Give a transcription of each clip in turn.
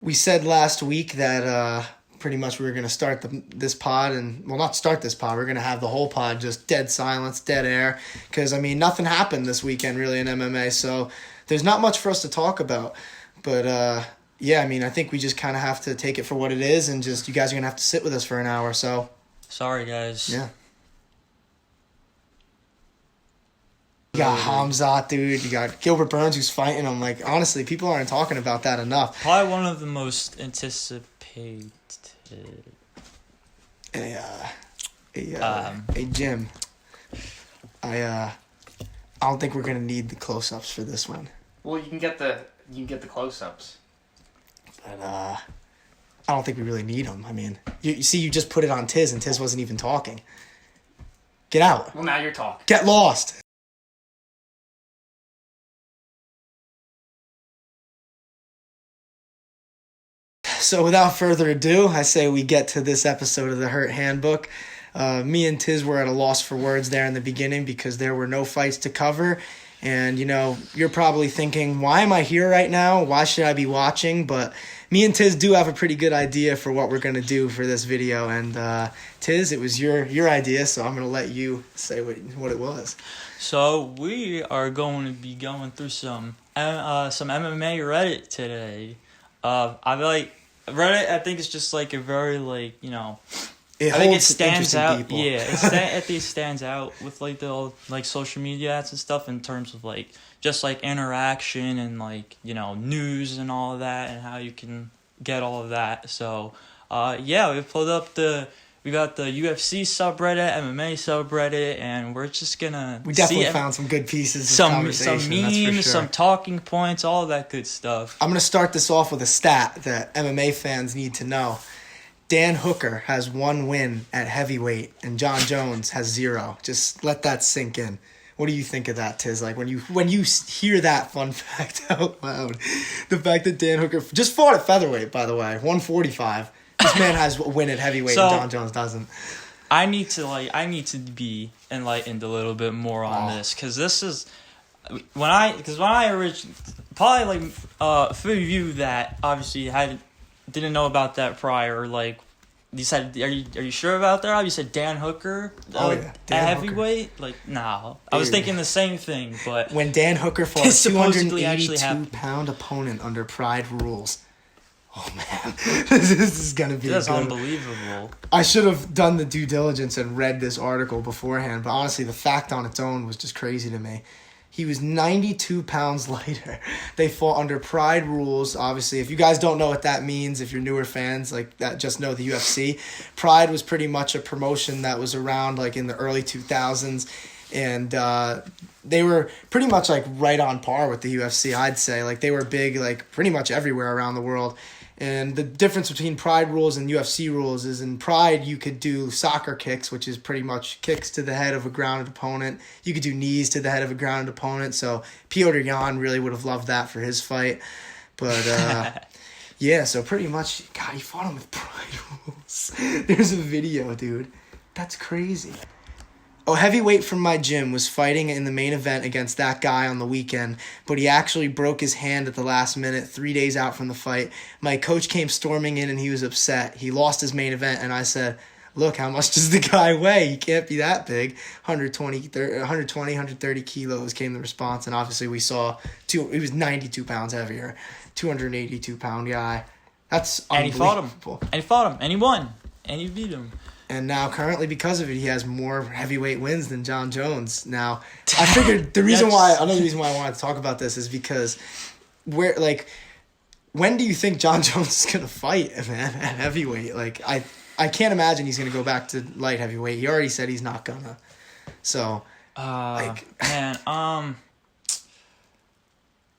We said last week that pretty much we were going to start this pod and, well, not start this pod. We're going to have the whole pod just dead silence, dead air. Because, I mean, nothing happened this weekend really in MMA. So there's not much for us to talk about. But, yeah, I mean, I think we just kind of have to take it for what it is. And just you guys are going to have to sit with us for an hour. So. Sorry, guys. Yeah. You got Hamzat, dude. You got Gilbert Burns who's fighting him. Like, honestly, people aren't talking about that enough. Probably one of the most anticipated. A gym. I don't think we're gonna need the close-ups for this one. Well, you can get the close-ups. But I don't think we really need them. I mean, you see, you just put it on Tiz, and Tiz wasn't even talking. Get out. Well, now you're talking. Get lost. So without further ado, I say we get to this episode of the Hurt Handbook. Me and Tiz were at a loss for words there in the beginning because there were no fights to cover. And, you know, you're probably thinking, why am I here right now? Why should I be watching? But me and Tiz do have a pretty good idea for what we're going to do for this video. And Tiz, it was your idea, so I'm going to let you say what it was. So we are going to be going through some MMA Reddit today. Reddit, I think it's just like a very I think it stands out. People. Yeah, I think it stands out with like the social media ads and stuff in terms of just interaction and news and all of that and how you can get all of that. So we pulled up we got the UFC subreddit, MMA subreddit, and we're just gonna we definitely found some good pieces some of conversation, memes, that's for sure. some talking points, all of that good stuff. I'm gonna start this off with a stat that MMA fans need to know. Dan Hooker has 1 win at heavyweight, and Jon Jones has 0. Just let that sink in. What do you think of that, Tiz? Like when you hear that fun fact out loud, the fact that Dan Hooker just fought at featherweight, by the way, 145. This man has a win at heavyweight, and Jon Jones doesn't. I need to be enlightened a little bit more on this, because this is when I originally probably for you that obviously didn't know about that prior. You said, are you sure about that? You said Dan Hooker. Dan heavyweight. Hooker. No, I was thinking the same thing. But when Dan Hooker fought a 282-pound opponent under Pride rules. Oh, man. This is going to be That's unbelievable. I should have done the due diligence and read this article beforehand, but honestly, the fact on its own was just crazy to me. He was 92 pounds lighter. They fought under Pride rules. Obviously, if you guys don't know what that means, if you're newer fans that just know the UFC, Pride was pretty much a promotion that was around in the early 2000s. And they were pretty much right on par with the UFC, I'd say. They were big pretty much everywhere around the world. And the difference between Pride rules and UFC rules is in Pride you could do soccer kicks, which is pretty much kicks to the head of a grounded opponent. You could do knees to the head of a grounded opponent. So Petr Yan really would have loved that for his fight. But yeah, so pretty much, God, he fought him with Pride rules. There's a video, dude. That's crazy. Oh, heavyweight from my gym was fighting in the main event against that guy on the weekend, but he actually broke his hand at the last minute, 3 days out from the fight. My coach came storming in and he was upset. He lost his main event, and I said, look, how much does the guy weigh? He can't be that big. 130 kilos came the response, and obviously we saw he was 92 pounds heavier, 282-pound guy. That's unbelievable. And he fought him, and he won, and he beat him. And now, currently, because of it, he has more heavyweight wins than Jon Jones. Now, I figured another reason why I wanted to talk about this is because when do you think Jon Jones is going to fight, man, at heavyweight? I can't imagine he's going to go back to light heavyweight. He already said he's not going to. So, man,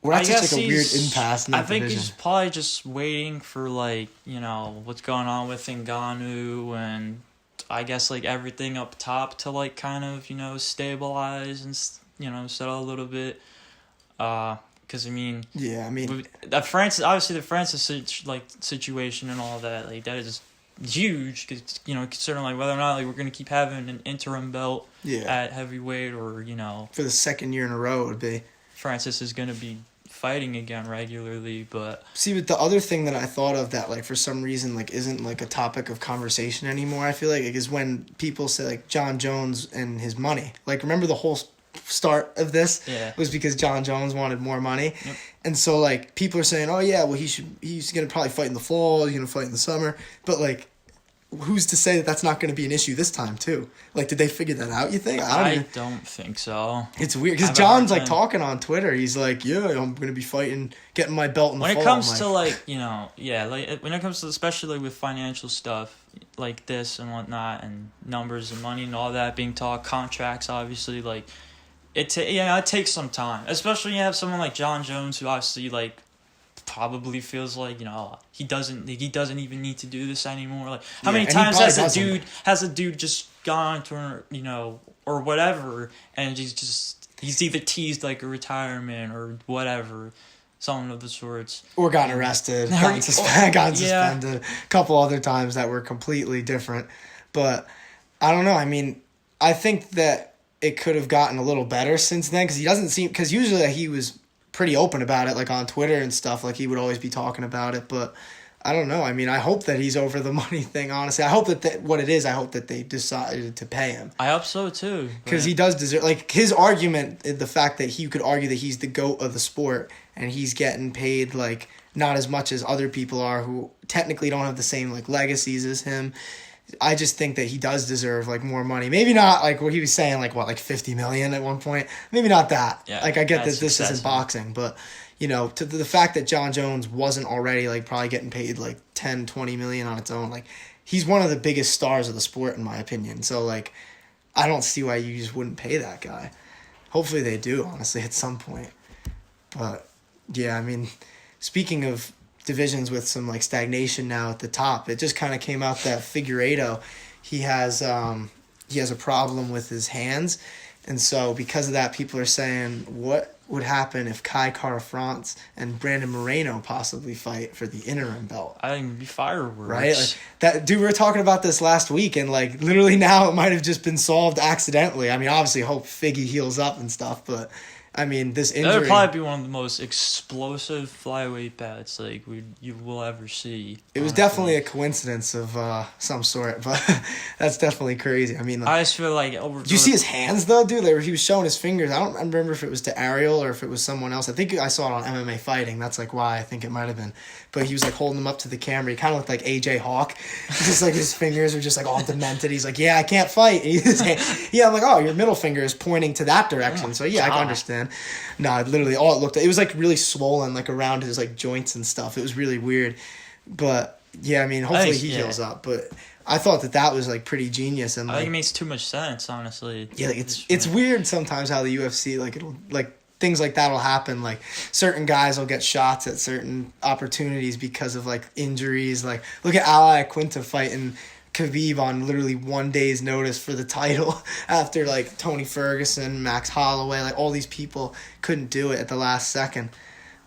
we're at such a weird impasse in that division. He's probably just waiting for, what's going on with Ngannou and I guess everything up top to kind of stabilize and settle a little bit, because the Francis situation and all that that is huge, because considering whether or not we're gonna keep having an interim belt at heavyweight or for the second year in a row it would be. Francis is gonna be fighting again regularly. But see, but the other thing that I thought of that like for some reason like isn't like a topic of conversation anymore, I feel like is when people say like Jon Jones and his money. Like remember the whole start of this was because Jon Jones wanted more money. Yep. And so like people are saying, "Oh yeah, well he's going to probably fight in the fall, he's going to fight in the summer." But like who's to say that that's not going to be an issue this time too? Like, did they figure that out? You think? I don't think so. It's weird because Jon's like talking on Twitter. He's like, "Yeah, I'm going to be fighting, getting my belt in the fall." When it comes to like like when it comes to especially with financial stuff like this and whatnot, and numbers and money and all that being talked, contracts obviously like it takes some time, especially when you have someone like Jon Jones who obviously like probably feels like he doesn't even need to do this anymore. Like how many times has a dude just gone to or whatever, and he's either teased like a retirement or whatever, something of the sorts, or gotten arrested, gotten suspended a couple other times that were completely different. But I don't know. I mean, I think that it could have gotten a little better since then because he doesn't seem because usually he was pretty open about it, like on Twitter and stuff. Like he would always be talking about it, but I don't know. I mean, I hope that he's over the money thing. Honestly, I hope that what it is. I hope that they decided to pay him. I hope so too, because he does deserve. Like his argument, the fact that he could argue that he's the GOAT of the sport and he's getting paid like not as much as other people are who technically don't have the same like legacies as him. I just think that he does deserve like more money. Maybe not like what he was saying, like what, like $50 million at one point. Maybe not that. Yeah, like I get that this isn't boxing, but to the fact that Jon Jones wasn't already like probably getting paid like 10, 20 million on its own, like he's one of the biggest stars of the sport in my opinion. So like, I don't see why you just wouldn't pay that guy. Hopefully they do, honestly, at some point. But yeah, I mean, speaking of divisions with some like stagnation now at the top, it just kind of came out that Figueiredo, he has a problem with his hands, and so because of that, people are saying what would happen if Kai Kara-France and Brandon Moreno possibly fight for the interim belt. I think it'd be fireworks, right? Like, that dude, we were talking about this last week, and like literally now it might have just been solved accidentally. I mean, obviously hope Figgy heals up and stuff, but I mean, this injury... That would probably be one of the most explosive flyweight bouts you will ever see. It was definitely a coincidence of some sort, but that's definitely crazy. I mean... I just feel like... Did you see his hands, though, dude? He was showing his fingers. I don't remember if it was to Ariel or if it was someone else. I think I saw it on MMA Fighting. That's like why I think it might have been. But he was like holding them up to the camera. He kind of looked like AJ Hawk. Just like his fingers were just like all demented. He's like, yeah, I can't fight. Yeah, I'm like, oh, your middle finger is pointing to that direction. So yeah, I can understand. No, literally all it looked like, it was like really swollen like around his like joints and stuff. It was really weird. But yeah, I mean, hopefully he heals up. But I thought that was like pretty genius, and I think it makes too much sense, honestly. Yeah, like, it's weird sometimes how the UFC like it'll like things like that'll happen. Like certain guys will get shots at certain opportunities because of like injuries. Like look at Ally Quinta fighting Khabib on literally 1 day's notice for the title after like Tony Ferguson, Max Holloway, like all these people couldn't do it at the last second.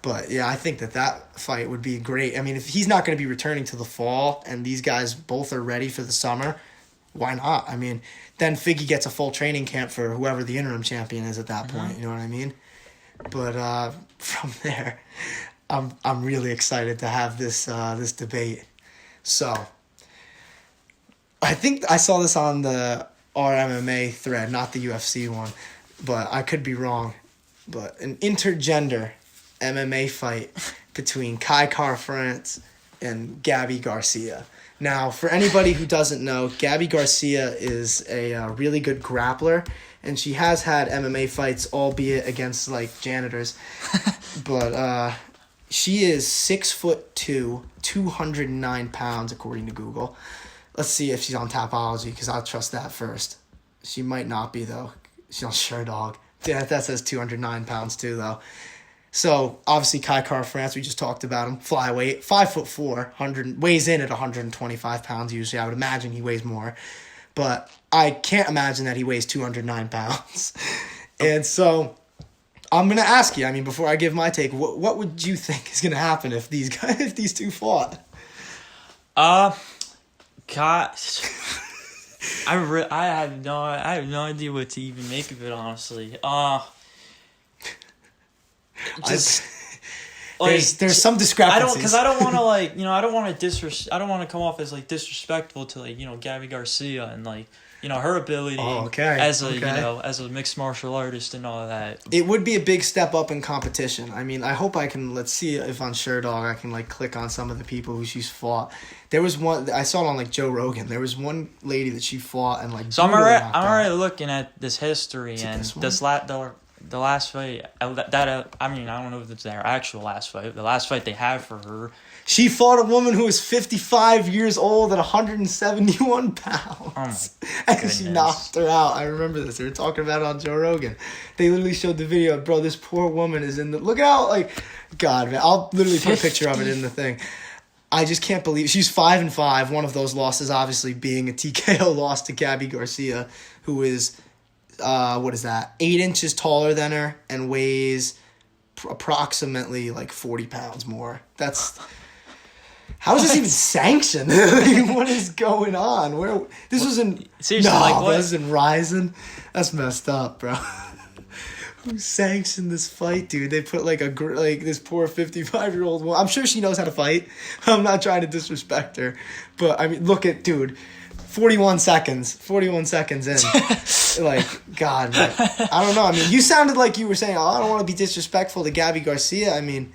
But yeah, I think that fight would be great. I mean, if he's not going to be returning to the fall and these guys both are ready for the summer, why not? I mean, then Figgy gets a full training camp for whoever the interim champion is at that point. You know what I mean? But from there, I'm really excited to have this debate. So I think I saw this on the RMMA thread, not the UFC one, but I could be wrong. But an intergender MMA fight between Kai Kara-France and Gabby Garcia. Now, for anybody who doesn't know, Gabby Garcia is a really good grappler, and she has had MMA fights, albeit against like janitors. But she is 6'2", 209 pounds according to Google. Let's see if she's on Tapology, because I'll trust that first. She might not be, though. She's on Sure Dog. Yeah, that says 209 pounds, too, though. So, obviously, Kai Kara-France, we just talked about him. Flyweight, 5'4", weighs in at 125 pounds usually. I would imagine he weighs more. But I can't imagine that he weighs 209 pounds. And so, I'm going to ask you, I mean, before I give my take, what would you think is going to happen if these two fought? Gosh, I have no idea what to even make of it, honestly. like there's some discrepancies. I don't want to like, I don't want to come off as like disrespectful to like, Gabby Garcia and like, her ability as a mixed martial artist and all that. It would be a big step up in competition. I mean, I hope I can, let's see if on SureDog I can like click on some of the people who she's fought. There was one, I saw it on like Joe Rogan. There was one lady that she fought and like. So I'm already looking at this history and the last fight I mean, I don't know if it's their actual last fight. The last fight they had for her. She fought a woman who was 55 years old at 171 pounds. Oh my and she knocked her out. I remember this. They were talking about it on Joe Rogan. They literally showed the video. Bro, this poor woman is in the... Look out, like... God, man. I'll literally put a picture of it in the thing. I just can't believe... She's 5-5. One of those losses obviously being a TKO loss to Gabby Garcia, who is... 8 inches taller than her and weighs approximately like 40 pounds more. That's... How is this even sanctioned? Like, what is going on? Where this was in? Seriously, this is in Ryzen. That's messed up, bro. Who sanctioned this fight, dude? They put like this poor 55-year-old woman. I'm sure she knows how to fight. I'm not trying to disrespect her, but I mean, look at dude. 41 seconds in. Like, God, man. I don't know. I mean, you sounded like you were saying, I don't want to be disrespectful to Gabby Garcia. I mean,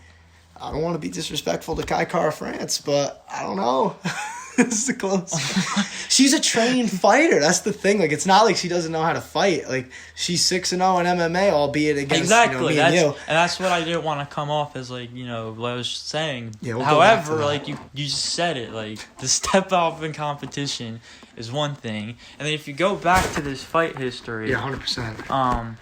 I don't want to be disrespectful to Kai Kara France, but I don't know. This is close. She's a trained fighter. That's the thing. Like, it's not like she doesn't know how to fight. Like, she's 6-0 in MMA, albeit against me and you. And that's what I didn't want to come off as, like, what I was saying. Yeah, we'll However, like, you just said it. Like, the step up in competition is one thing. And then if you go back to this fight history... Yeah, 100%.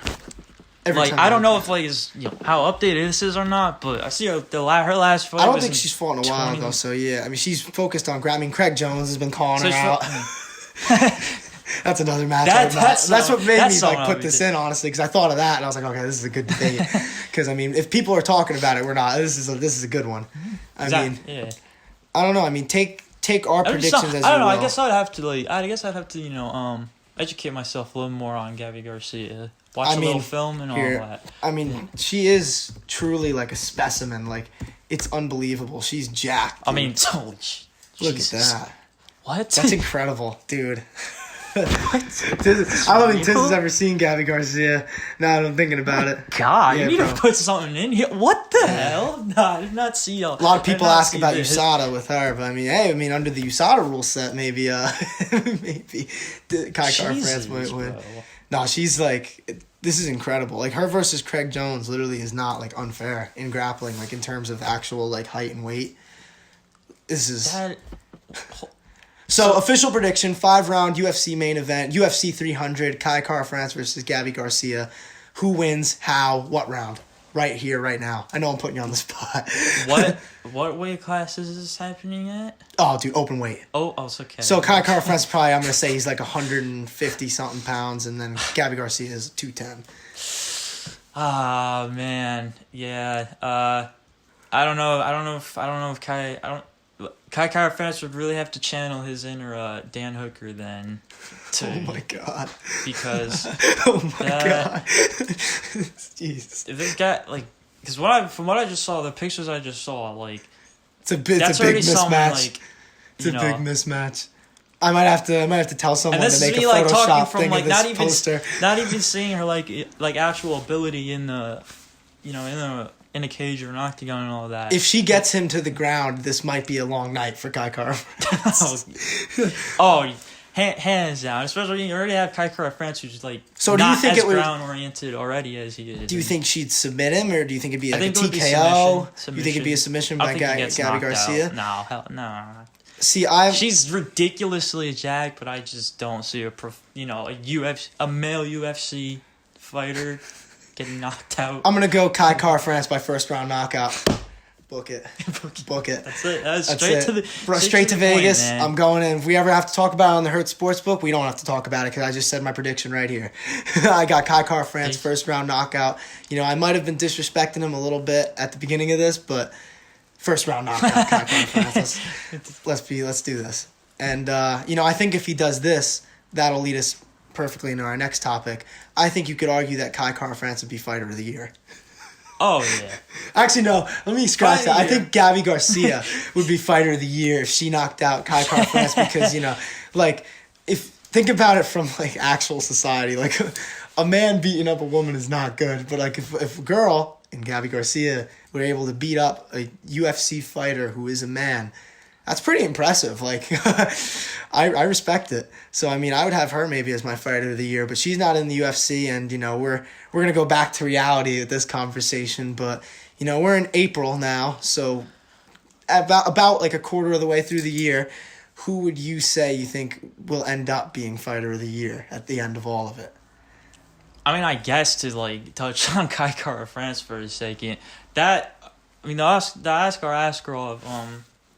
I don't know if like is how updated this is or not, but I see her last fight. I don't think she's fought in a while though. So yeah, I mean she's focused on. I mean Craig Jones has been calling her out. That's another match. That's what made me like put this in honestly, because I thought of that and I was like, okay, this is a good debate. Because I mean, if people are talking about it, we're not. This is a good one. I don't know. I mean, take our predictions as you will. I don't know. I guess I'd have to educate myself a little more on Gabby Garcia. Watch a little film and all that. I mean, she is truly like a specimen. Like, it's unbelievable. She's jacked. Dude. I mean, holy look at that. What? That's incredible, dude. I don't think Tiz has ever seen Gabby Garcia. Now that I'm thinking about it. God, you need to put something in here. What the hell? No, I did not see y'all. A lot of people ask about USADA with her, but I mean, under the USADA rule set, maybe Kai Kara France might win. No, she's like, this is incredible. Like, her versus Craig Jones literally is not, like, unfair in grappling, like, in terms of actual, like, height and weight. This is... So, official prediction, 5-round UFC main event, UFC 300, Kai Kara France versus Gabby Garcia. Who wins, how, what round? Right here, right now. I know I'm putting you on the spot. What weight class is this happening at? Oh, dude, open weight. Oh, it's okay. So Kai Kara France probably, I'm going to say he's like 150-something pounds, and then Gabby Garcia is 210. Ah, man. Yeah. I don't know if Kai Kara France would really have to channel his inner Dan Hooker then. Oh my God. Because oh my God. Jesus. If this guy because from what I just saw, the pictures I just saw, like it's a big mismatch. It's a big mismatch. I might have to tell someone to make a Photoshop thing of this poster. Not even seeing her like actual ability in the in a cage or an octagon and all that. If she gets him to the ground, this might be a long night for Kai Kara. Hands down. Especially you already have Kai Kara France, who's like ground oriented already as he is. Do you think she'd submit him, or do you think it'd be like a TKO? Do you think it'd be a submission by Gabby Garcia? No, hell no. See, she's ridiculously jacked, but I just don't see a male UFC fighter getting knocked out. I'm gonna go Kai Kara France by first round knockout. Book it. Book it. That's it. That's straight to Vegas. Point, I'm going in. If we ever have to talk about it on the Hurt Sportsbook, we don't have to talk about it because I just said my prediction right here. I got Kai Kara France first round knockout. I might have been disrespecting him a little bit at the beginning of this, but first round knockout, Kai Kara France. Let's do this. And I think if he does this, that'll lead us perfectly into our next topic. I think you could argue that Kai Kara France would be fighter of the year. Oh yeah. Actually, no. Let me scratch that. I Yeah. think Gabby Garcia would be fighter of the year if she knocked out Kai Kara France because, like, if think about it from, like, actual society. Like, a man beating up a woman is not good. But, like, if a girl and Gabby Garcia were able to beat up a UFC fighter who is a man, that's pretty impressive. Like, I respect it. So, I mean, I would have her maybe as my fighter of the year, but she's not in the UFC, and, we're going to go back to reality with this conversation, but, we're in April now, so about like a quarter of the way through the year, who would you say you think will end up being fighter of the year at the end of all of it? I mean, I guess to like touch on Kai Kara France for a second, the Askarov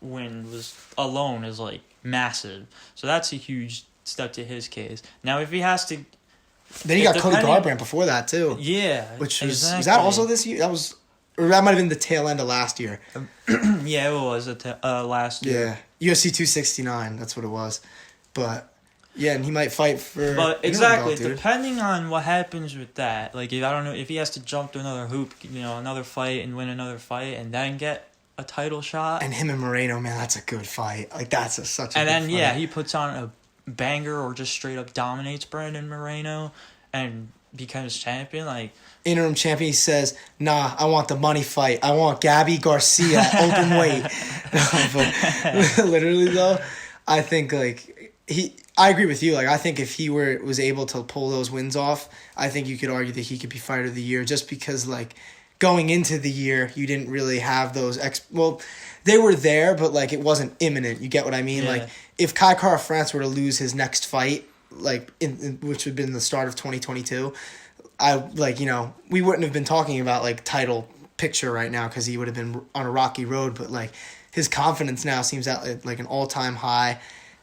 win was alone is like massive, so that's a huge step to his case. Now, if he has to, then he got Cody Garbrandt before that too. Yeah, which was that also this year? That was, or that might have been the tail end of last year. Yeah, it was last year. Yeah, UFC 269. That's what it was, but. Yeah, and he might fight for. But exactly, belt, depending on what happens with that, like I don't know if he has to jump to another hoop, another fight and win another fight and then get a title shot. And him and Moreno, man, that's a good fight. Like such a. And good then fight. he puts on a banger or just straight up dominates Brandon Moreno and becomes champion. Like interim champion, he says, "Nah, I want the money fight. I want Gabby Garcia open weight." But literally though, I think like I agree with you. Like, I think if he was able to pull those wins off, I think you could argue that he could be fighter of the year just because, like, going into the year, you didn't really have those well, they were there, but, like, it wasn't imminent. You get what I mean? Yeah. Like, if Kai Kara France were to lose his next fight, like, which would have been the start of 2022, we wouldn't have been talking about, like, title picture right now because he would have been on a rocky road, but, like, his confidence now seems at, like, an all-time high,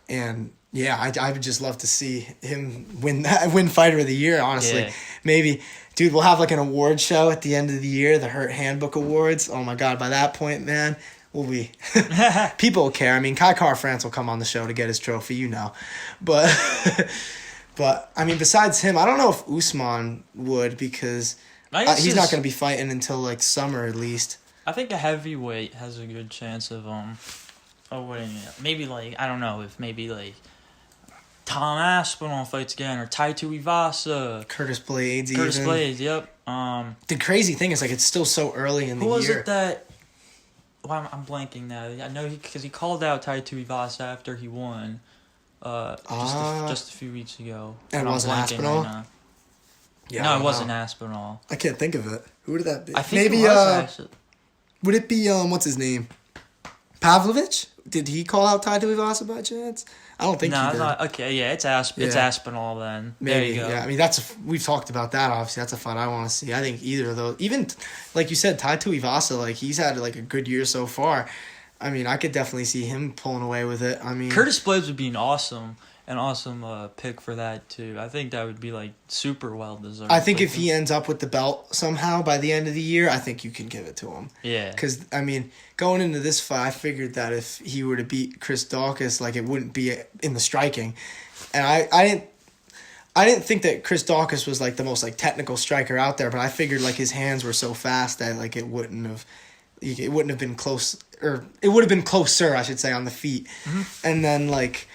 and... yeah, I would just love to see him win fighter of the year, honestly. Yeah. Maybe, dude, we'll have like an award show at the end of the year, the Hurt Handbook Awards. Oh my God, by that point, man, we'll be... people will care. I mean, Kai Kara France will come on the show to get his trophy, But, I mean, besides him, I don't know if Usman would because he's not going to be fighting until like summer at least. I think a heavyweight has a good chance of winning it. Maybe like, I don't know, if maybe like Tom Aspinall fights again, or Taito Ivasa. Curtis Blades, yep. The crazy thing is, like, it's still so early in the year. Who was it that... Well, I'm blanking now. I know because he called out Taito Ivasa after he won just a few weeks ago. And it wasn't Aspinall? Right Yeah, no, it wasn't Aspinall. I can't think of it. Who would that be? I think maybe, it was, actually. Would it be, what's his name? Pavlovich? Did he call out Taito Ivasa by chance? I don't think he did. No, okay, yeah, it's Aspinall then. Maybe, there you go. Yeah, I mean, we've talked about that, obviously. That's a fight I want to see. I think either of those, even, like you said, Taito Ivasa, like, he's had, like, a good year so far. I mean, I could definitely see him pulling away with it. I mean... Curtis Blades would be an awesome pick for that, too. I think that would be, like, super well-deserved. I think if he ends up with the belt somehow by the end of the year, I think you can give it to him. Yeah. Because, I mean, going into this fight, I figured that if he were to beat Chris Daukaus, like, it wouldn't be in the striking. And I didn't think that Chris Daukaus was, like, the most, like, technical striker out there, but I figured, like, his hands were so fast that, like, it wouldn't have been close, or it would have been closer, I should say, on the feet. Mm-hmm. And then, like...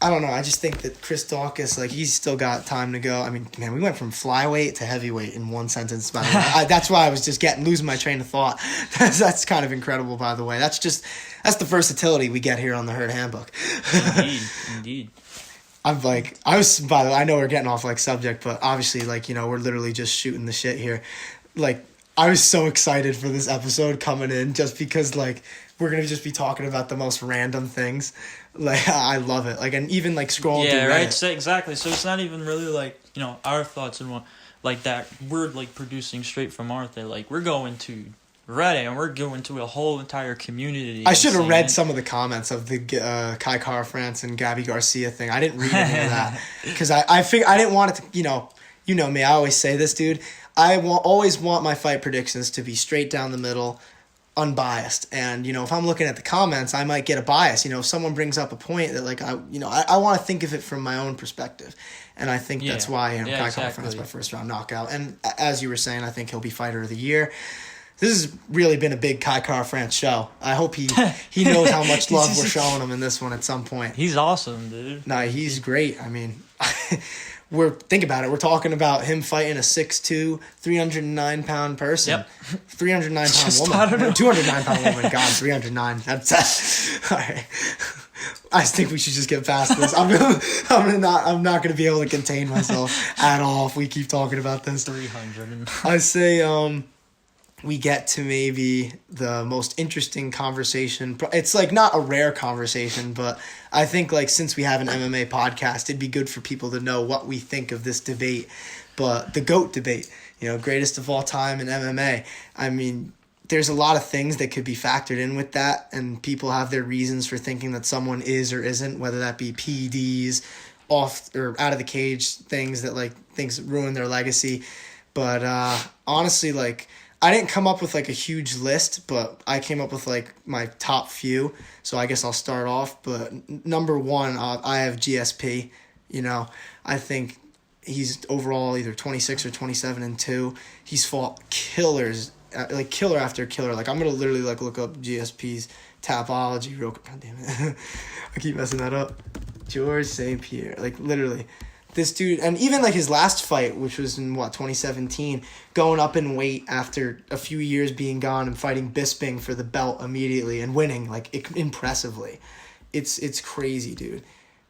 I don't know. I just think that Chris Daukaus, like, he's still got time to go. I mean, man, we went from flyweight to heavyweight in one sentence. By the way, that's why I was just losing my train of thought. That's kind of incredible, by the way. That's the versatility we get here on the Hurt Handbook. Indeed. I'm like, by the way, I know we're getting off like subject, but obviously, like, we're literally just shooting the shit here. Like, I was so excited for this episode coming in just because, like, we're going to just be talking about the most random things. Like, I love it. Like, and even, like, scrolling through Reddit. Right? So, exactly. So it's not even really, like, our thoughts and what, like, that we're, like, producing straight from our thing. Like, we're going to Reddit and we're going to a whole entire community. I should have read some of the comments of the Kai Kara France and Gabby Garcia thing. I didn't read any of that. Because I didn't want it to, you know me, I always say this, dude. I always want my fight predictions to be straight down the middle, unbiased. And, if I'm looking at the comments, I might get a bias. If someone brings up a point that, like, I want to think of it from my own perspective. And I think that's why Kai Kara France by first round knockout. And as you were saying, I think he'll be fighter of the year. This has really been a big Kai Kara France show. I hope he knows how much love we're showing him in this one at some point. He's awesome, dude. No, he's great. I mean, think about it. We're talking about him fighting a 6'2", 309-pound person. Yep. 309-pound woman. 209-pound woman. God, 309. That's all right. I think we should just get past this. I'm not gonna be able to contain myself at all if we keep talking about this. 300. I say we get to maybe the most interesting conversation. It's like not a rare conversation, but I think like since we have an MMA podcast, it'd be good for people to know what we think of this debate. But the GOAT debate, greatest of all time in MMA. I mean, there's a lot of things that could be factored in with that, and people have their reasons for thinking that someone is or isn't, whether that be PEDs, off or out of the cage things that like things ruin their legacy. But honestly, like, I didn't come up with like a huge list, but I came up with like my top few. So I guess I'll start off. But number one, I have GSP. I think he's overall either 26 or 27-2. He's fought killers, like killer after killer. Like I'm gonna literally like look up GSP's Tapology real quick. God damn it, I keep messing that up. George St. Pierre, like literally. This dude, and even like his last fight, which was in 2017, going up in weight after a few years being gone and fighting Bisping for the belt immediately and winning like impressively. It's crazy, dude.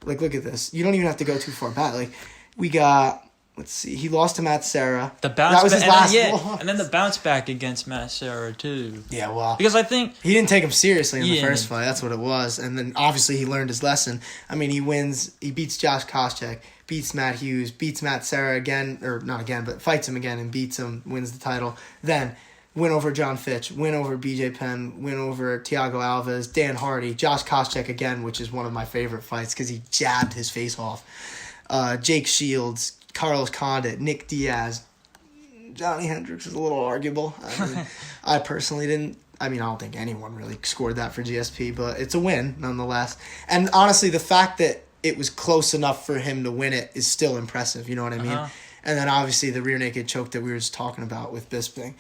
Like look at this. You don't even have to go too far back. Like we got, let's see, he lost to Matt Serra. The bounce that was his last. And then the bounce back against Matt Serra too. Yeah, well, because I think he didn't take him seriously in the first fight. That's what it was. And then obviously he learned his lesson. I mean, he beats Josh Koscheck, beats Matt Hughes, beats Matt Serra again, or not again, but fights him again and beats him, wins the title. Then win over John Fitch, win over Bj Penn, win over Thiago Alves, Dan Hardy, Josh Koscheck again, which is one of my favorite fights because he jabbed his face off. Jake Shields, Carlos Condit, Nick Diaz, Johnny Hendricks is a little arguable. I personally didn't. I mean, I don't think anyone really scored that for GSP, but it's a win nonetheless. And honestly, the fact that it was close enough for him to win it is still impressive. You know what I mean? And then obviously the rear naked choke that we were just talking about with Bisping.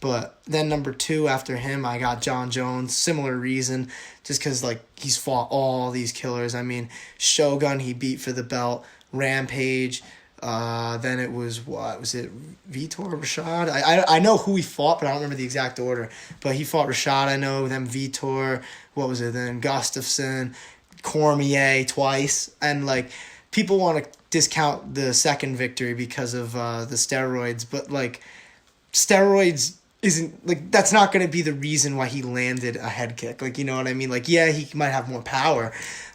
But then number two after him, I got Jon Jones. Similar reason, just because like he's fought all these killers. I mean, Shogun he beat for the belt. Rampage. Then it was it Vitor Rashad? I know who he fought, but I don't remember the exact order. But he fought Rashad, I know. Then Vitor. What was it? Then Gustafsson, Cormier twice, and like people want to discount the second victory because of the steroids, but like steroids isn't like that's not going to be the reason why he landed a head kick. Like, you know what I mean? Like, yeah, he might have more power,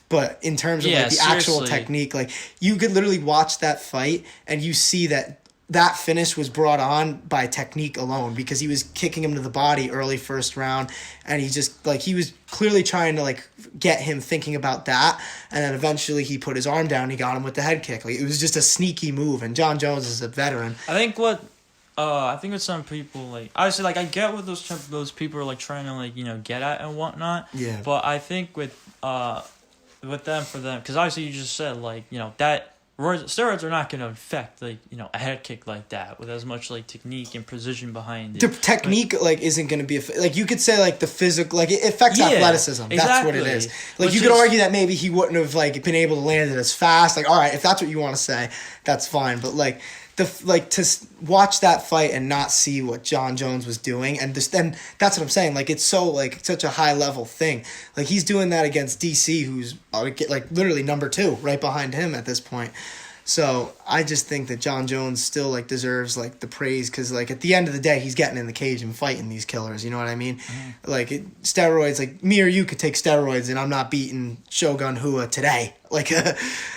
but in terms of like the actual technique, like you could literally watch that fight and you see that finish was brought on by technique alone because he was kicking him to the body early first round, and he just like he was clearly trying to like get him thinking about that, and then eventually he put his arm down and he got him with the head kick. Like it was just a sneaky move, and Jon Jones is a veteran. I think with some people, like obviously like I get what those people are like trying to like get at and whatnot. Yeah. But I think with them because obviously you just said like that. Steroids are not going to affect like a head kick like that with as much like technique and precision behind it. The technique like isn't going to be like you could say like the physical like it affects athleticism. Exactly. That's what it is. Like you could argue that maybe he wouldn't have like been able to land it as fast. Like all right, if that's what you want to say, that's fine. But like to watch that fight and not see what Jon Jones was doing, and then that's what I'm saying. Like it's so like such a high level thing. Like he's doing that against DC, who's like literally number 2, right behind him at this point. So I just think that Jon Jones still like deserves like the praise because like at the end of the day he's getting in the cage and fighting these killers. You know what I mean? Mm-hmm. Like steroids, like me or you could take steroids and I'm not beating Shogun Hua today. Like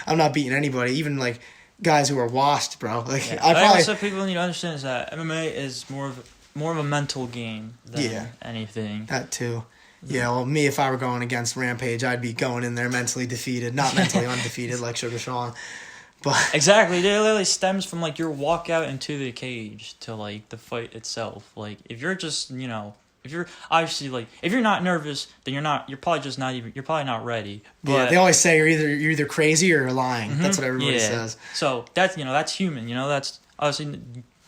I'm not beating anybody, even like guys who are washed, bro. Like I probably what people need to understand is that MMA is more of a mental game than anything. That too. Yeah, well, me, if I were going against Rampage, I'd be going in there mentally defeated, not mentally undefeated like Sugar Sean. But exactly, it literally stems from like your walkout into the cage to like the fight itself. Like if you're just if you're obviously like if you're not nervous, then you're probably not ready. But yeah, they always say you're either crazy or you're lying. Mm-hmm. That's what everybody says. So that's that's human. That's obviously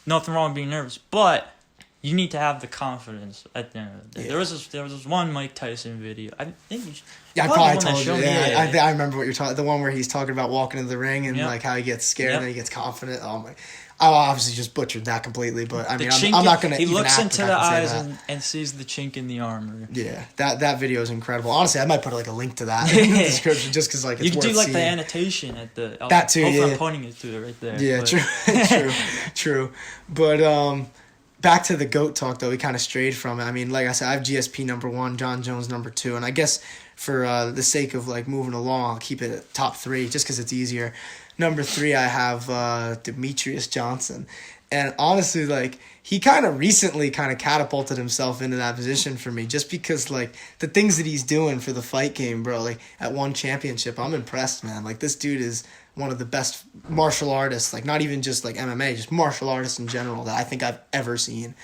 nothing wrong with being nervous, but you need to have the confidence at the end of the day. Yeah. There was this one Mike Tyson video. I think you should, Yeah, I probably probably the one that told you. showed me- Yeah, I remember what you're talking. The one where he's talking about walking into the ring and Yep. like how he gets scared Yep. and then he gets confident. Oh my! I obviously just butchered that completely, but I The mean, chink I'm not gonna. He even looks act into like the I can eyes say that. and sees the chink in the armor. Yeah, that video is incredible. Honestly, I might put like a link to that in the description just because like it's You could worth do like seeing. the annotation at the. That too, hopefully yeah. I'm pointing it to it right there. Yeah, but- true. But back to the GOAT talk though, we kind of strayed from it. I mean, like I said, I have GSP number 1, Jon Jones number 2, and I guess for the sake of like moving along, I'll keep it at top 3 just because it's easier. Number 3, I have Demetrius Johnson, and honestly, like he kind of recently kind of catapulted himself into that position for me, just because like the things that he's doing for the fight game, bro. Like at one championship, I'm impressed, man. Like this dude is one of the best martial artists, like not even just like MMA, just martial artists in general that I think I've ever seen.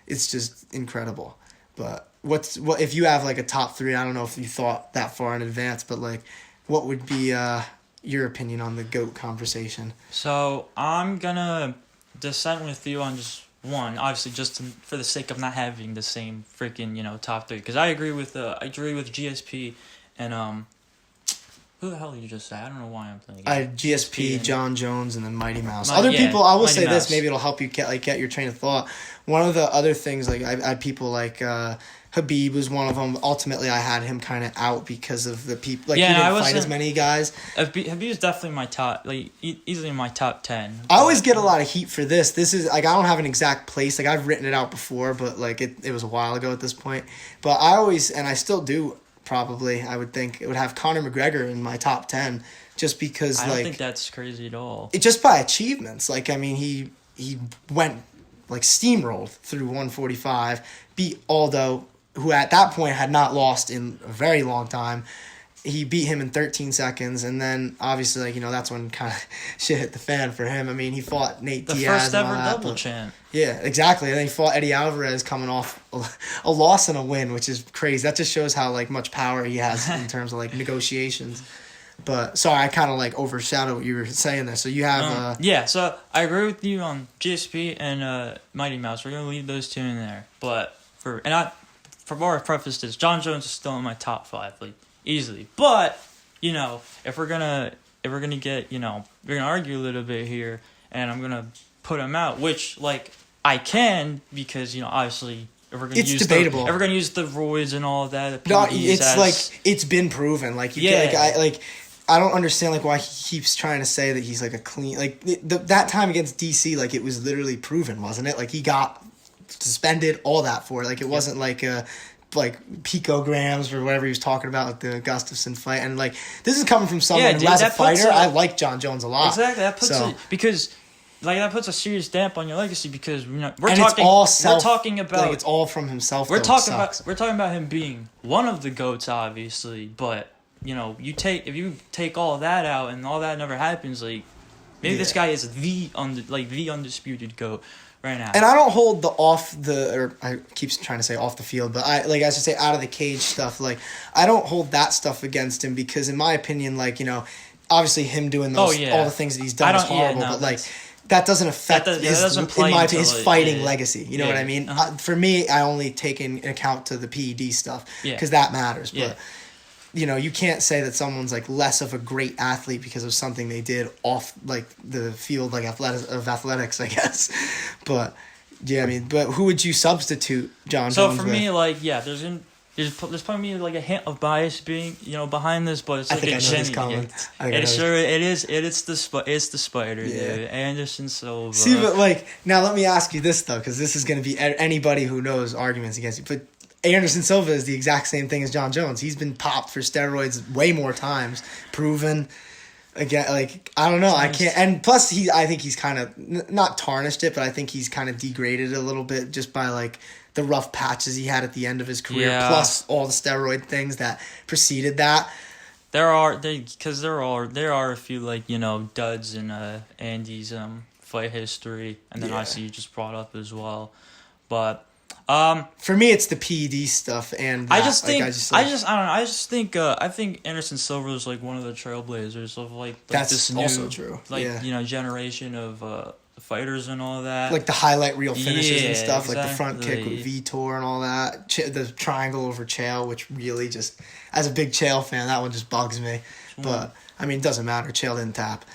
It's just incredible. But what if you have like a top 3? I don't know if you thought that far in advance, but like what would be your opinion on the GOAT conversation? So I'm gonna dissent with you on just one, obviously, for the sake of not having the same freaking top 3, because I agree with GSP and who the hell did you just say? I don't know why I'm thinking. GSP, and- Jon Jones, and then Mighty Mouse. Other people, I will Mighty say Mouse. this, maybe it'll help you get your train of thought. One of the other things, like I had people like Habib was one of them. Ultimately, I had him kind of out because of the people. Like he didn't fight as many guys. Habib is definitely my top, like easily in my top 10. I always get a lot of heat for this. This is like I don't have an exact place. Like I've written it out before, but like it was a while ago at this point. But I always, and I still do. Probably, I would think it would have Conor McGregor in my top 10, just because I don't like think that's crazy at all. it just by achievements. Like I mean, he went like steamrolled through 145, beat Aldo, who at that point had not lost in a very long time. He beat him in 13 seconds, and then obviously like that's when kind of shit hit the fan for him. I mean, he fought Nate The Diaz first and all ever that, double but- champ. Yeah, exactly. And then he fought Eddie Alvarez coming off a loss and a win, which is crazy. That just shows how like much power he has in terms of like negotiations. But sorry, I kind of like overshadowed what you were saying there. So you have Yeah, so I agree with you on GSP and Mighty Mouse. We're gonna leave those two in there. But for more preface this, Jon Jones is still in my top 5, like easily. But if we're gonna get we're gonna argue a little bit here, and I'm gonna put him out, which like I can, because obviously if we're gonna It's use debatable. if we're gonna use the roids and all of that, no, PEDs it's as- like it's been proven. Like you Yeah. can, I don't understand like why he keeps trying to say that he's like a clean that time against DC, like it was literally proven, wasn't it? Like he got suspended, all that for it. Like it wasn't like picograms or whatever he was talking about at the Gustafsson fight. And like this is coming from someone who dude, as a that puts fighter, a- I like Jon Jones a lot. Exactly, that puts So- it, because like that puts a serious damp on your legacy, because we're and talking it's all self, we're talking about like it's all from himself. we're though, it talking sucks. about we're talking about him being one of the GOATs, obviously, but if you take all that out and all that never happens, like maybe this Yeah. guy is the undisputed GOAT right now. And I don't hold I keep trying to say off the field, but I should say out of the cage stuff. Like I don't hold that stuff against him, because in my opinion, like obviously him doing those all the things that he's done is horrible, but like that doesn't affect his fighting legacy. You know what I mean? Uh-huh. For me, I only take in account to the PED stuff because that matters. Yeah. But you can't say that someone's like less of a great athlete because of something they did off like the field, like athletics, I guess. But yeah, I mean, but who would you substitute Jon So Jones for with? me, like there's probably like a hint of bias being behind this, but it's like a genuine. It's the spider, Yeah. dude. Anderson Silva. See, but like now, let me ask you this though, because this is going to be anybody who knows arguments against you. But Anderson Silva is the exact same thing as Jon Jones. He's been popped for steroids way more times, proven. Again, like I don't know, I can't. And plus, I think he's kind of not tarnished it, but I think he's kind of degraded it a little bit just by like the rough patches he had at the end of his career, plus all the steroid things that preceded that. There are a few like duds in Andy's fight history, and then obviously you just brought up as well, but for me it's the PED stuff, and that. I think Anderson Silva is like one of the trailblazers of like that's this new also true, generation of fighters and all that. Like the highlight reel finishes and Yeah, stuff, like the front kick with exactly. Vitor and all that. The triangle over Chael, which really just, as a big Chael fan, that one just bugs me. But, I mean, it doesn't matter. Chael didn't tap.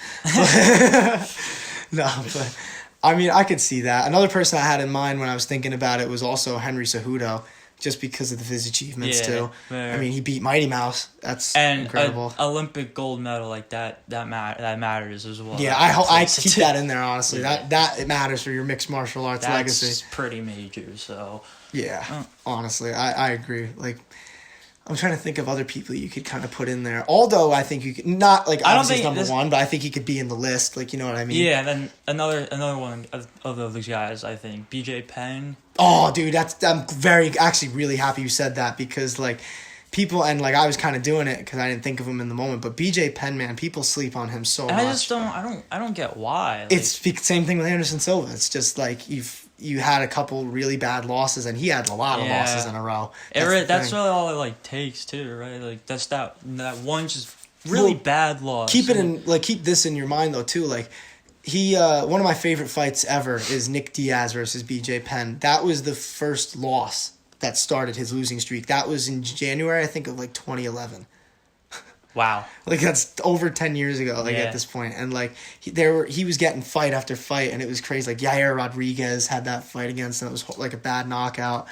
No, but, I mean, I could see that. Another person I had in mind when I was thinking about it was also Henry Cejudo, just because of his achievements, too. Fair. I mean, he beat Mighty Mouse. That's and incredible. an Olympic gold medal like that matters as well. Yeah, I keep that in there, honestly. That it matters for your mixed martial arts legacy. That's pretty major, so. Yeah, honestly, I agree. Like, I'm trying to think of other people you could kind of put in there. Aldo, I think you could not like. Obviously, he's number one, but I think he could be in the list. Like, you know what I mean? Yeah, and then another one of those guys, I think, Bj Penn. Oh, dude, I'm actually really happy you said that, because like people, and like I was kind of doing it because I didn't think of him in the moment. But Bj Penn, man, people sleep on him so And much. I just don't get why. Like, It's the same thing with Anderson Silva. It's just like you had a couple really bad losses, and he had a lot of losses in a row. That's really all it like takes too, right? Like that's that one just really bad loss. Keep this in your mind though too. Like one of my favorite fights ever is Nick Diaz versus Bj Penn. That was the first loss that started his losing streak. That was in January, I think, of like 2011. Wow. Like, that's over 10 years ago, like, at this point. And, like, he was getting fight after fight, and it was crazy. Like, Yair Rodriguez had that fight against him. It was, like, a bad knockout.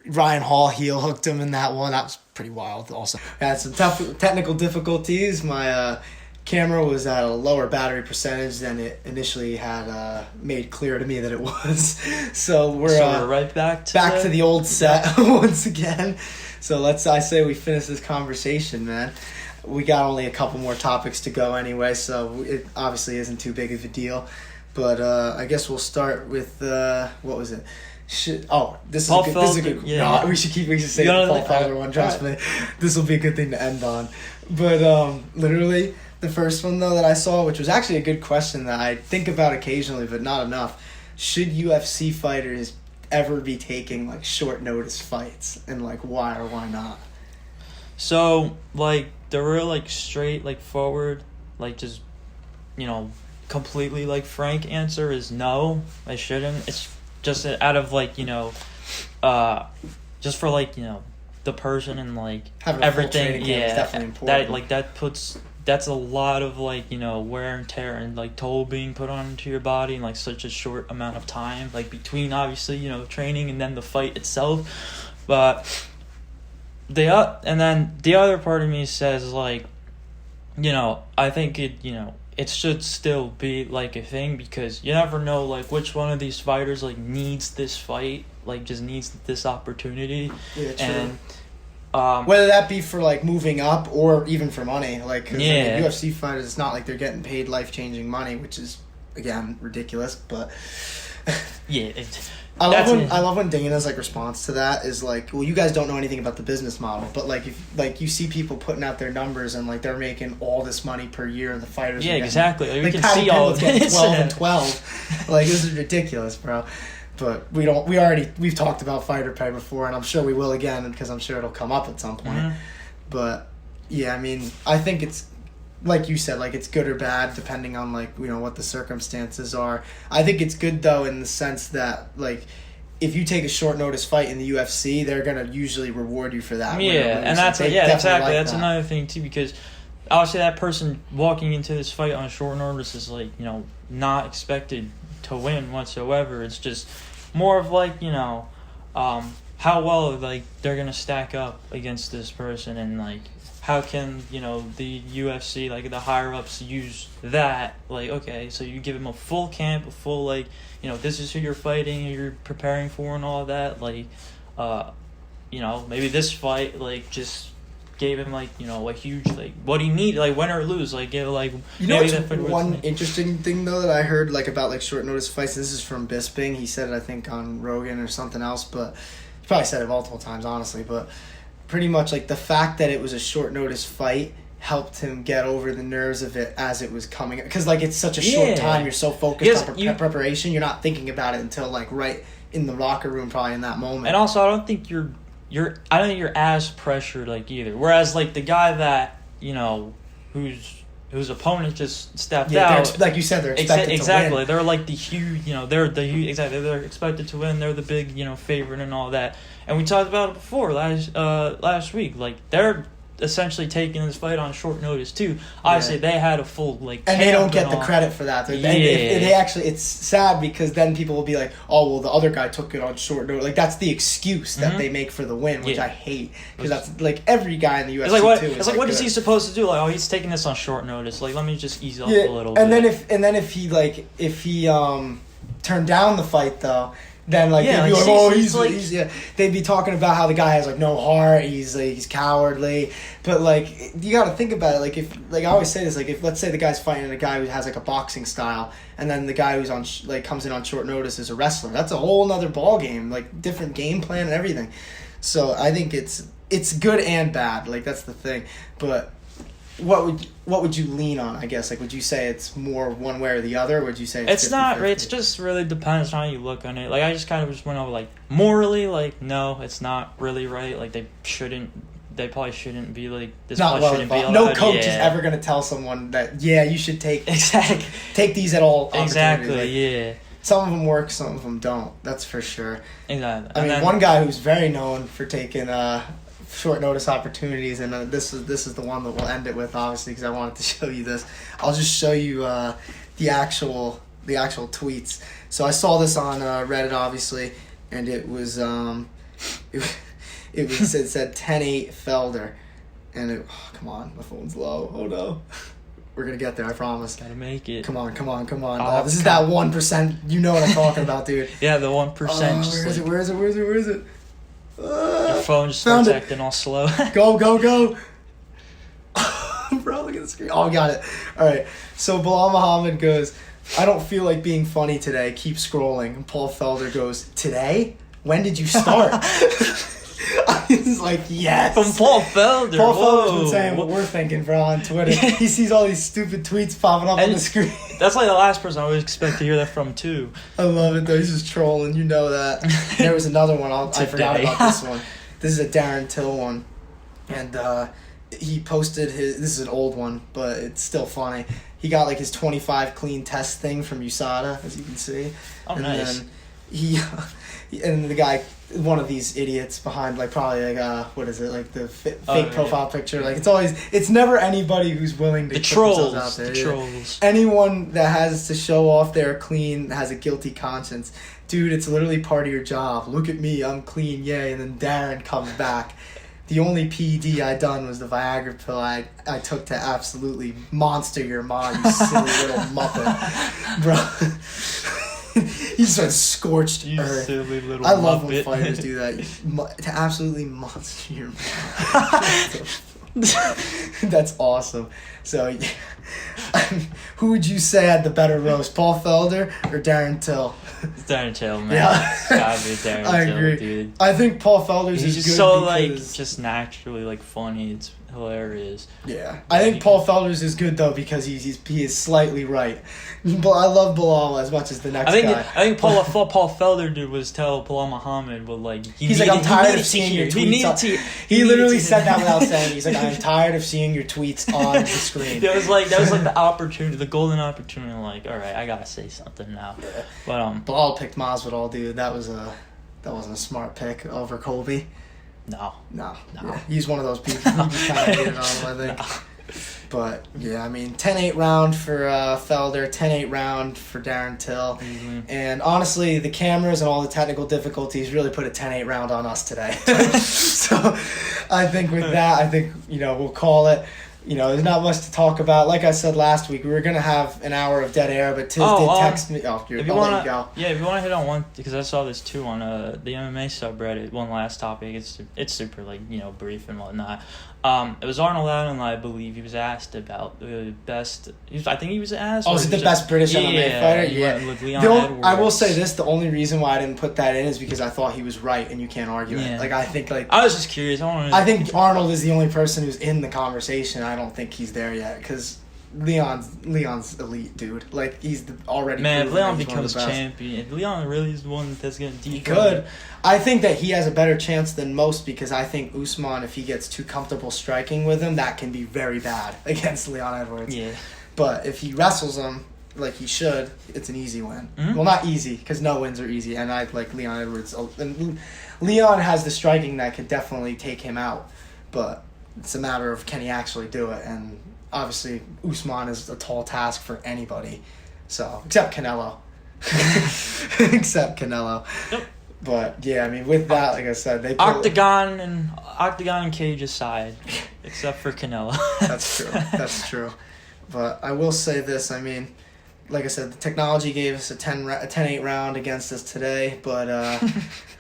Ryan Hall heel hooked him in that one. That was pretty wild also. I had some tough technical difficulties. My camera was at a lower battery percentage than it initially had made clear to me that it was. So we're right back to the old set once again. So I say we finish this conversation, man. We got only a couple more topics to go anyway, so it obviously isn't too big of a deal. But I guess we'll start with what was it? This is a good. Yeah. No, we should say the Paul Felder one. Trust me, this will be a good thing to end on. But literally, the first one though that I saw, which was actually a good question that I think about occasionally, but not enough. Should UFC fighters ever be taking like short notice fights, and like why or why not? So like the real like straight like forward like just completely like frank answer is no, I shouldn't. It's just out of like just for like the person and like having everything. Yeah, is definitely important. That like that's a lot of like wear and tear and like toll being put onto your body in like such a short amount of time, like between obviously training and then the fight itself. But and then the other part of me says like I think it should still be like a thing, because you never know like which one of these fighters like needs this fight, like just needs this opportunity. Yeah, true. And whether that be for like moving up or even for money, like 'cause, yeah. I mean, UFC fighters, it's not like they're getting paid life-changing money, which is again ridiculous. But yeah, I love when Dana's like response to that is like, well, you guys don't know anything about the business model, but like if like you see people putting out their numbers and like they're making all this money per year, and the fighters are getting, exactly. Like, we can Patty see all of getting this. 12 and 12. Like, this is ridiculous, bro. But we've talked about fighter pay before, and I'm sure we will again, because I'm sure it'll come up at some point. Mm-hmm. But yeah, I mean, I think it's like you said, like it's good or bad depending on like what the circumstances are. I think it's good though in the sense that like if you take a short notice fight in the UFC, they're gonna usually reward you for that. Yeah, and that's exactly that's another thing too, because obviously that person walking into this fight on short notice is like not expected to win whatsoever. It's just more of like how well like they're gonna stack up against this person, and like how can the UFC, like the higher ups, use that, like, okay, so you give him a full camp, a full like this is who you're fighting, you're preparing for, and all of that, like maybe this fight like just gave him like a huge like what he needed, like win or lose, like one interesting thing though that I heard like about like short notice fights. This is from Bisping. He said it, I think, on Rogan or something else, but he probably said it multiple times, honestly. But pretty much like the fact that it was a short notice fight helped him get over the nerves of it as it was coming, because like it's such a short time. You're so focused on preparation, you're not thinking about it until like right in the locker room, probably in that moment. And also, I don't think you're as pressured like either. Whereas like the guy that who's whose opponent just stepped Yeah, out. like you said, they're expected Exactly. to win. They're like the huge, they're expected to win. They're the big, favorite and all that. And we talked about it before last week. Like, they're essentially taking this fight on short notice too. Obviously, they had a full and they don't get the credit for that. They actually, it's sad because then people will be like, "Oh, well, the other guy took it on short notice." Like, that's the excuse that they make for the win, which I hate because that's like every guy in the UFC it's like what, too. It's like what is he supposed to do? Like, oh, he's taking this on short notice. Like, let me just ease up a little and bit. Then if he turned down the fight though. Then they'd be like, oh, he's they'd be talking about how the guy has like no heart, he's cowardly, but like you got to think about it. Like if I always say this, like if let's say the guy's fighting a guy who has like a boxing style, and then the guy who's on comes in on short notice is a wrestler, that's a whole other ball game, like different game plan and everything. So I think it's good and bad, like that's the thing. But what would you lean on, I guess? Like, would you say it's more one way or the other? Or would you say it's not? It just really depends on how you look on it. Like, I just kind of just went over, like, morally, like, no, it's not really right. Like, they probably shouldn't be, like, this not probably shouldn't be allowed. No coach is ever going to tell someone that, you should take these at all opportunities. Exactly, Some of them work, some of them don't. That's for sure. Exactly. I mean, one guy who's very known for taking short notice opportunities, and this is the one that we'll end it with, obviously, because I wanted to show you this. I'll just show you the actual tweets. So I saw this on Reddit, obviously, and it was it said 10-8 Felder, and come on, my phone's low. Oh no. We're gonna get there, I promise. Gotta make it. Come on. Oh, This is that 1%. You know what I'm talking about, dude. Yeah, the 1%. Where is it? Your phone just starts acting all slow. Go. Bro, look at the screen. Oh, got it. All right. So Bilal Muhammad goes, "I don't feel like being funny today. Keep scrolling." And Paul Felder goes, "Today? When did you start?" I was like, yes. From Paul Felder. Paul Felder's been saying what we're thinking, bro, on Twitter. He sees all these stupid tweets popping up on the screen. That's like the last person I would expect to hear that from, too. I love it, though. He's just trolling. You know that. There was another one. I forgot about this one. This is a Darren Till one. And he posted his... This is an old one, but it's still funny. He got, like, his 25 clean test thing from USADA, as you can see. Oh, and nice. Then and the guy... One of these idiots behind, like, probably, like, what is it, like, the fake profile picture. Like, it's never anybody who's willing to put themselves out there. The trolls. Anyone that has to show off they're clean has a guilty conscience. Dude, it's literally part of your job. Look at me, I'm clean, yay. And then Darren comes back. The only PED I done was the Viagra pill I took to absolutely monster your mom, you silly little muppet. Bro. He said scorched earth. Silly little I love muppet. when fighters do that. To absolutely monster your mom. That's awesome. So, who would you say had the better roast, Paul Felder or Darren Till? It's Darren Till, man. Yeah. It's gotta be Darren I Till, agree. dude. I think Paul Felder's He's is just good so, because... just naturally, funny. It's hilarious. Yeah. I think Paul Felder's is good, though, because he is slightly right. But I love Bilal as much as the next guy. I think Paul Felder did was tell Bilal Muhammad, but, he's like, I'm tired of seeing your tweets. He literally said that without saying. He's like, I'm tired of seeing your tweets on the screen. That was like the opportunity, the golden opportunity. Like, all right, I gotta say something now. Yeah. But Bilal picked Masvidal, dude. That wasn't a smart pick over Colby. No. Yeah. He's one of those people who just kind of hated on him, I think. No. But, yeah, I mean, 10-8 round for Felder, 10-8 round for Darren Till. Mm-hmm. And, honestly, the cameras and all the technical difficulties really put a 10-8 round on us today. So, I think with that, we'll call it. There's not much to talk about. Like I said last week, we were going to have an hour of dead air, but Tiz did text me. Oh, I'll let you go. Yeah, if you want to hit on one, because I saw this too on the MMA subreddit, one last topic. It's super, brief and whatnot. It was Arnold Allen, I believe. He was asked about the best... I think he was asked... Oh, is it the best British MMA fighter? Yeah. With Leon Edwards. I will say this, the only reason why I didn't put that in is because I thought he was right, and you can't argue it. I think, I was just curious. I think Arnold is the only person who's in the conversation. I don't think he's there yet, because Leon's elite, dude. Like, he's already. Man, if proven Leon that he's one of becomes the best. champion, if Leon really is the one that's gonna He deep. could. I think that he has a better chance than most because I think Usman, if he gets too comfortable striking with him, that can be very bad against Leon Edwards. Yeah. But if he wrestles him like he should, it's an easy win. Mhm. Well, not easy because no wins are easy, and I like Leon Edwards. And Leon has the striking that could definitely take him out, but it's a matter of can he actually do it. And obviously, Usman is a tall task for anybody. So except Canelo, except Canelo. Yep. But yeah, I mean, with that, like I said, they Octagon and cage aside, except for Canelo. That's true. That's true. But I will say this. I mean, like I said, the technology gave us a 10-8 round against us today. But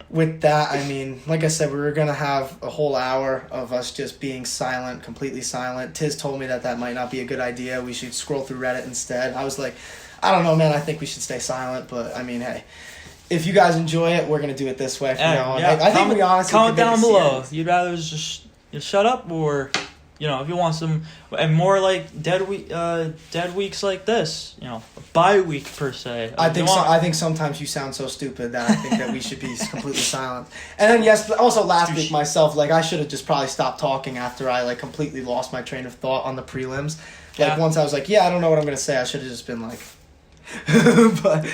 with that, I mean, like I said, we were going to have a whole hour of us just being silent, completely silent. Tiz told me that might not be a good idea. We should scroll through Reddit instead. I was like, I don't know, man. I think we should stay silent. But, I mean, hey, if you guys enjoy it, we're going to do it this way from now on. I think we honestly comment could make down a below. series. You'd rather just shut up or... You know, if you want some, and more like dead weeks like this, you know, a bye week per se. I think sometimes you sound so stupid that I think that we should be completely silent. And then yes, also last week myself, like I should have just probably stopped talking after I like completely lost my train of thought on the prelims. Like once I was like, I don't know what I'm gonna say. I should have just been like, but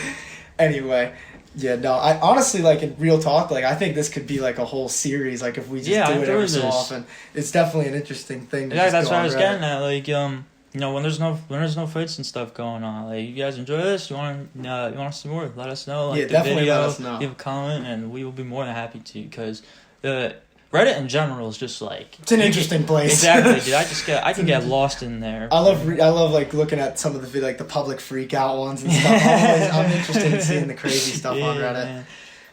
anyway. Yeah, no, I honestly, like, in real talk, like, I think this could be, like, a whole series, like, if we just do it every so often. It's definitely an interesting thing to that's what I was getting at, like, you know, when there's no fights and stuff going on, like, you guys enjoy this, you want to see more, let us know, like, definitely let us know. Leave a comment, and we will be more than happy to, because Reddit in general is just like it's an interesting place. Exactly, dude. I can get lost in there. I love like looking at some of the like the public freak out ones and stuff. I'm interested in seeing the crazy stuff on Reddit.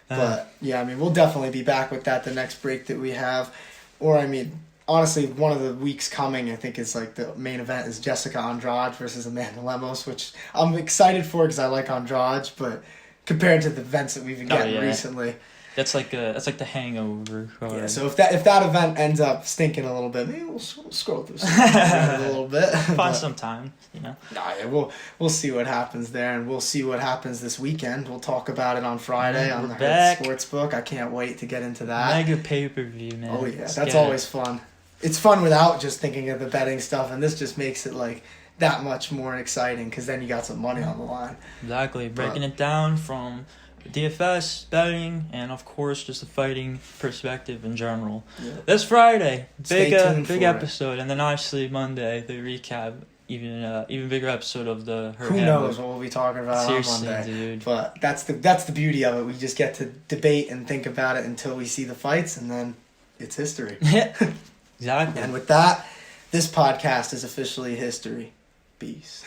But yeah, I mean, we'll definitely be back with that the next break that we have. Or I mean, honestly, one of the weeks coming, I think is like the main event is Jessica Andrade versus Amanda Lemos, which I'm excited for because I like Andrade, but compared to the events that we've been getting recently. That's like the Hangover. Yeah, so if that event ends up stinking a little bit, maybe we'll scroll through a little bit. Find some time, you know. Nah, yeah, we'll see what happens there, and we'll see what happens this weekend. We'll talk about it on Friday on the Herd Sportsbook. I can't wait to get into that. Mega pay-per-view, man. Oh yeah, that's always fun. It's fun without just thinking of the betting stuff, and this just makes it like that much more exciting because then you got some money on the line. Exactly, breaking it down from DFS, betting, and of course just the fighting perspective in general. Yeah. This Friday, big episode, and then obviously Monday the recap, even bigger episode of the Herd. Who knows what we'll be talking about Seriously, on Monday, dude. But that's the beauty of it. We just get to debate and think about it until we see the fights, and then it's history. Exactly. And with that, this podcast is officially history. Peace.